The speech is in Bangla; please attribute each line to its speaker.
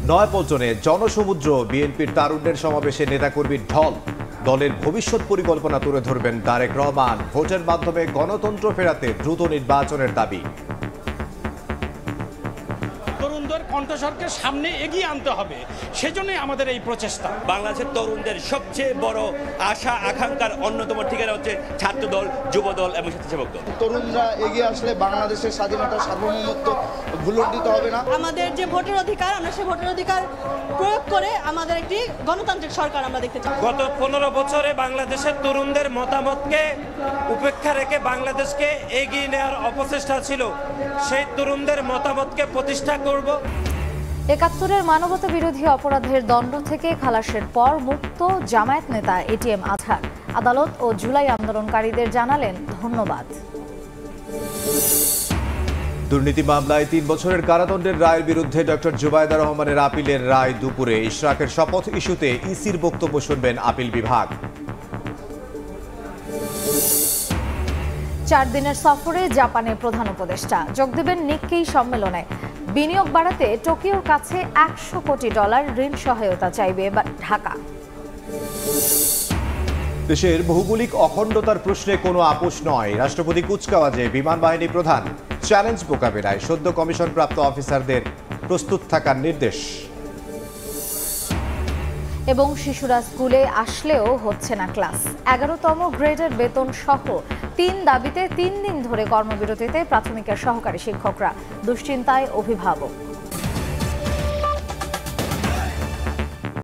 Speaker 1: নয়াপল্টনে জনসমুদ্র বিএনপির তারুণ্যের সমাবেশে নেতাকর্মীর ঢল। দলের ভবিষ্যৎ পরিকল্পনা তুলে ধরবেন তারেক রহমান। ভোটের মাধ্যমে গণতন্ত্র ফেরাতে দ্রুত নির্বাচনের দাবি।
Speaker 2: তরুণদের কণ্ঠস্বরকে সামনে এগিয়ে আনতে হবে, সেজন্যই আমাদের এই প্রচেষ্টা।
Speaker 3: বাংলাদেশের তরুণদের সবচেয়ে বড় আশা আকাঙ্ক্ষার অন্যতম ঠিকানা হচ্ছে ছাত্রদল, যুবদল এবং স্বেচ্ছাসেবক দল।
Speaker 4: তরুণরা এগিয়ে আসলে বাংলাদেশের স্বাধীনতা সার্বভৌমত্ব ভুলণ্ডিত হবে না।
Speaker 5: আমাদের যে ভোটের অধিকার, আমরা সেই ভোটের অধিকার প্রয়োগ করে আমাদের একটি গণতান্ত্রিক সরকার আমরা দেখতে চাই।
Speaker 6: গত 15 বছরে বাংলাদেশের তরুণদের মতামতকে উপেক্ষা রেখে বাংলাদেশকে এগিয়ে নেওয়ার অপচেষ্টা ছিল। সেই তরুণদের মতামতকে প্রতিষ্ঠা করব।
Speaker 7: ৭১-এর মানবতা বিরোধী অপরাধের দণ্ড থেকে খালাসের পর মুক্ত জামায়াত নেতা এটিএম আজহার আদালত ও জুলাই আন্দোলনকারীদের জানালেন ধন্যবাদ।
Speaker 1: দুর্নীতি মামলায় 3 বছরের কারাদণ্ডের রায়ের বিরুদ্ধে ডক্টর জুবাইদা রহমানের আপিলের রায় দুপুরে। ইশরাকের শপথ ইস্যুতে ইসির বক্তব্য শুনবেন আপিল বিভাগ।
Speaker 7: 4 দিনের সফরে জাপানের প্রধান উপদেষ্টা যোগ দেবেন নিক্কেই সম্মেলনে। বিনিয়োগ বাড়াতে টোকিওর কাছে $100 কোটি ঋণ সহায়তা চাইবে ঢাকা।
Speaker 1: দেশের ভৌগোলিক অখণ্ডতার প্রশ্নে কোনো আপোষ নয়। রাষ্ট্রপতি কুচকাওয়াজে বিমান বাহিনী প্রধান চ্যালেঞ্জ মোকাবেলায় সদ্য কমিশনপ্রাপ্ত অফিসারদের প্রস্তুত থাকার নির্দেশ।
Speaker 7: এবং শিশুরা স্কুলে আসলেও হচ্ছে না ক্লাস। 11তম গ্রেডের বেতন সহ 3 দাবিতে 3 দিন ধরে কর্মবিরতিতে প্রাথমিকের সহকারী শিক্ষকরা। দুশ্চিন্তায় অভিভাবক।